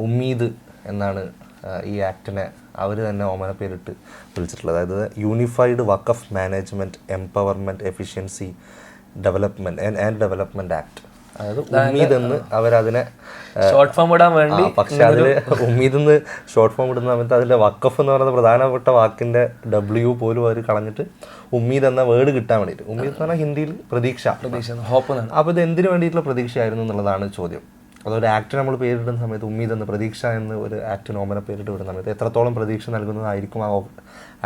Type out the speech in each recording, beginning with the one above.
ഉമ്മീദ് എന്നാണ് ഈ ആക്ടിനെ അവർ തന്നെ ഓമന പേരിട്ട് വിളിച്ചിട്ടുള്ളത്. അതായത് unified Waqf management empowerment efficiency development act. അതായത് ഉമ്മീദ് എന്ന് അവരതിനെ ഷോർട്ട് ഫോം ഇടാൻ വേണ്ടി. പക്ഷെ അതിൽ ഉമ്മീദ് എന്ന് ഷോർട്ട് ഫോം ഇടുന്ന സമയത്ത് അതിൻ്റെ വഖഫ് എന്ന് പറയുന്ന പ്രധാനപ്പെട്ട വാക്കിൻ്റെ W പോലും അവർ കളഞ്ഞിട്ട് ഉമ്മീദ് എന്ന വേർഡ് കിട്ടാൻ വേണ്ടിയിട്ട്. ഉമ്മീദ് എന്ന് പറഞ്ഞാൽ ഹിന്ദിയിൽ പ്രതീക്ഷ, ഹോപ്പ്. അപ്പോൾ ഇത് എന്തിനു വേണ്ടിയിട്ടുള്ള പ്രതീക്ഷയായിരുന്നു എന്നുള്ളതാണ് ചോദ്യം. അതൊരു ആക്ട് നമ്മൾ പേരിടുന്ന സമയത്ത് ഉമ്മീദ് എന്ന് പ്രതീക്ഷ എന്ന് ഒരു ആക്ടിന് ഓമന പേരിട്ട് വിടുന്ന സമയത്ത് എത്രത്തോളം പ്രതീക്ഷ നൽകുന്നതായിരിക്കും ആ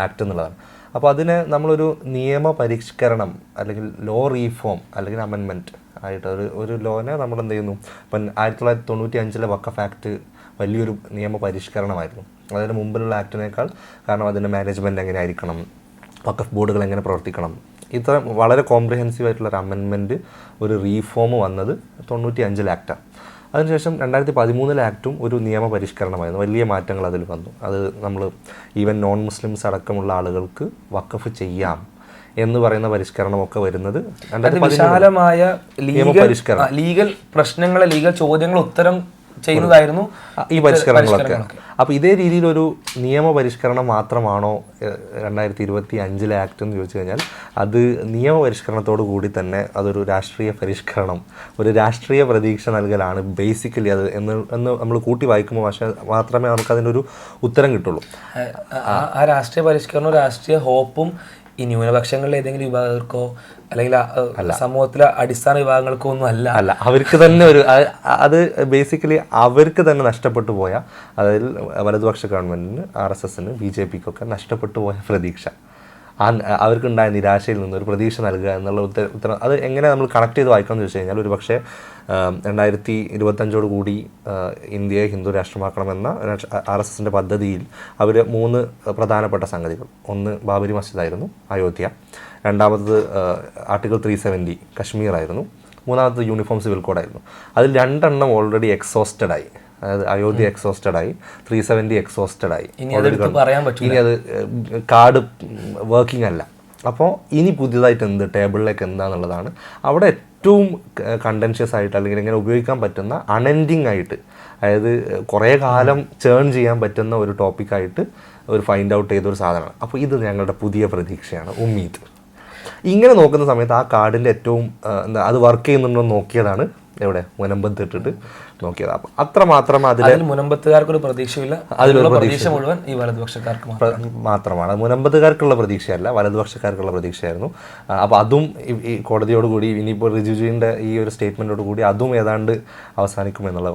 ആക്ട് എന്നുള്ളതാണ്. അപ്പോൾ അതിനെ നമ്മളൊരു നിയമ പരിഷ്കരണം അല്ലെങ്കിൽ ലോ റീഫോം അല്ലെങ്കിൽ അമെൻമെൻറ്റ് ആയിട്ട് ഒരു ലോനെ നമ്മൾ എന്ത് ചെയ്യുന്നു. ഇപ്പം 1995 വഖഫ് ആക്ട് വലിയൊരു നിയമ പരിഷ്കരണമായിരുന്നു അതിന് മുമ്പിലുള്ള ആക്ടിനേക്കാൾ. കാരണം അതിൻ്റെ മാനേജ്മെൻറ്റ് എങ്ങനെ ആയിരിക്കണം, വഖഫ് ബോർഡുകൾ എങ്ങനെ പ്രവർത്തിക്കണം, ഇത്ര വളരെ കോംപ്രിഹെൻസീവ് ആയിട്ടുള്ളൊരു അമെൻമെൻറ്റ്, ഒരു റീഫോം വന്നത് 95 ആക്ടാണ്. അതിനുശേഷം 2013 ആക്റ്റും ഒരു നിയമ പരിഷ്കരണമായിരുന്നു. വലിയ മാറ്റങ്ങൾ അതിൽ വന്നു. അത് നമ്മൾ ഈവൻ നോൺ മുസ്ലിംസ് അടക്കമുള്ള ആളുകൾക്ക് വഖഫ് ചെയ്യാം എന്ന് പറയുന്ന പരിഷ്കരണമൊക്കെ വരുന്നത് വിശാലമായ ലീഗൽ പ്രശ്നങ്ങളെ, ലീഗൽ ചോദ്യങ്ങൾ ഉത്തരം ചെയ്യുന്നതായിരുന്നു ഈ പരിഷ്കരണങ്ങളൊക്കെ. അപ്പോൾ ഇതേ രീതിയിലൊരു നിയമ പരിഷ്കരണം മാത്രമാണോ 2025 ആക്ട് എന്ന് ചോദിച്ചു കഴിഞ്ഞാൽ അത് നിയമ പരിഷ്കരണത്തോടു കൂടി തന്നെ അതൊരു രാഷ്ട്രീയ പരിഷ്കരണം, ഒരു രാഷ്ട്രീയ പ്രതീക്ഷ നൽകലാണ് ബേസിക്കലി അത് എന്ന് നമ്മൾ കൂട്ടി വായിക്കുമ്പോൾ പക്ഷേ മാത്രമേ നമുക്ക് അതിനൊരു ഉത്തരം കിട്ടുള്ളൂ. ആ രാഷ്ട്രീയ പരിഷ്കരണവും രാഷ്ട്രീയ ഹോപ്പും ഈ ന്യൂനപക്ഷങ്ങളിലെ ഏതെങ്കിലും വിഭാഗങ്ങൾക്കോ അല്ലെങ്കിൽ സമൂഹത്തിലെ അടിസ്ഥാന വിഭാഗങ്ങൾക്കോ ഒന്നും അല്ല. അവർക്ക് തന്നെ അത് ബേസിക്കലി അവർക്ക് തന്നെ നഷ്ടപ്പെട്ടു പോയ, അതായത് വലതുപക്ഷ ഗവൺമെൻറ്റിന്, RSSന്, BJPക്കൊക്കെ നഷ്ടപ്പെട്ടു പോയ പ്രതീക്ഷ, അവർക്കുണ്ടായ നിരാശയിൽ നിന്ന് ഒരു പ്രതീക്ഷ നൽകുക എന്നുള്ള ഉത്തരം. അത് എങ്ങനെ നമ്മൾ കണക്ട് ചെയ്ത് വായിക്കാമെന്ന് ചോദിച്ചു കഴിഞ്ഞാൽ, ഒരു പക്ഷേ 2025 കൂടി ഇന്ത്യയെ ഹിന്ദു രാഷ്ട്രമാക്കണമെന്ന RSSൻ്റെ പദ്ധതിയിൽ അവർ 3 പ്രധാനപ്പെട്ട സംഗതികൾ. ഒന്ന് ബാബരി മസ്ജിദായിരുന്നു, അയോധ്യ. രണ്ടാമത്തത് ആർട്ടിക്കിൾ 370 കശ്മീർ ആയിരുന്നു. മൂന്നാമത്തത് യൂണിഫോം സിവിൽ കോഡായിരുന്നു. അതിൽ 2 ഓൾറെഡി എക്സോസ്റ്റഡായി. അതായത് അയോധ്യ എക്സോസ്റ്റഡായി, 370 എക്സോസ്റ്റഡായി. ഇനി അത് കാർഡ് വർക്കിംഗ് അല്ല. അപ്പോൾ ഇനി പുതിയതായിട്ട് എന്ത് ടേബിളിലേക്ക് എന്താണെന്നുള്ളതാണ് അവിടെ ഏറ്റവും കണ്ടൻഷ്യസ് ആയിട്ട് അല്ലെങ്കിൽ ഇങ്ങനെ ഉപയോഗിക്കാൻ പറ്റുന്ന അൺഎൻഡിങ് ആയിട്ട്, അതായത് കുറേ കാലം ചേൺ ചെയ്യാൻ പറ്റുന്ന ഒരു ടോപ്പിക്കായിട്ട് ഒരു ഫൈൻഡ് ഔട്ട് ചെയ്തൊരു സാധനമാണ്. അപ്പോൾ ഇത് ഞങ്ങളുടെ പുതിയ പ്രതീക്ഷയാണ് ഉമ്മീദ്. ഇങ്ങനെ നോക്കുന്ന സമയത്ത് ആ കാർഡിൻ്റെ ഏറ്റവും അത് വർക്ക് ചെയ്യുന്നുണ്ടോ നോക്കിയതാണ് എവിടെ മുനമ്പത്ത് ഇട്ടിട്ട് നോക്കിയത്. അപ്പം അത്ര മാത്രമേ അതിൽ മുനമ്പത്തുകാർക്കൊരു പ്രതീക്ഷയില്ല. അതിലുള്ള പ്രതീക്ഷ മുഴുവൻ ഈ വലതുപക്ഷക്കാർക്ക് മാത്രമാണ്. മുനമ്പത്തുകാർക്കുള്ള പ്രതീക്ഷയല്ല, വലതുപക്ഷക്കാർക്കുള്ള പ്രതീക്ഷയായിരുന്നു. അപ്പോൾ അതും ഈ കോടതിയോടുകൂടി ഇനിയിപ്പോൾ റിജിജുവിൻ്റെ ഈ ഒരു സ്റ്റേറ്റ്മെൻറ്റോട് കൂടി അതും ഏതാണ്ട് അവസാനിക്കും എന്നുള്ള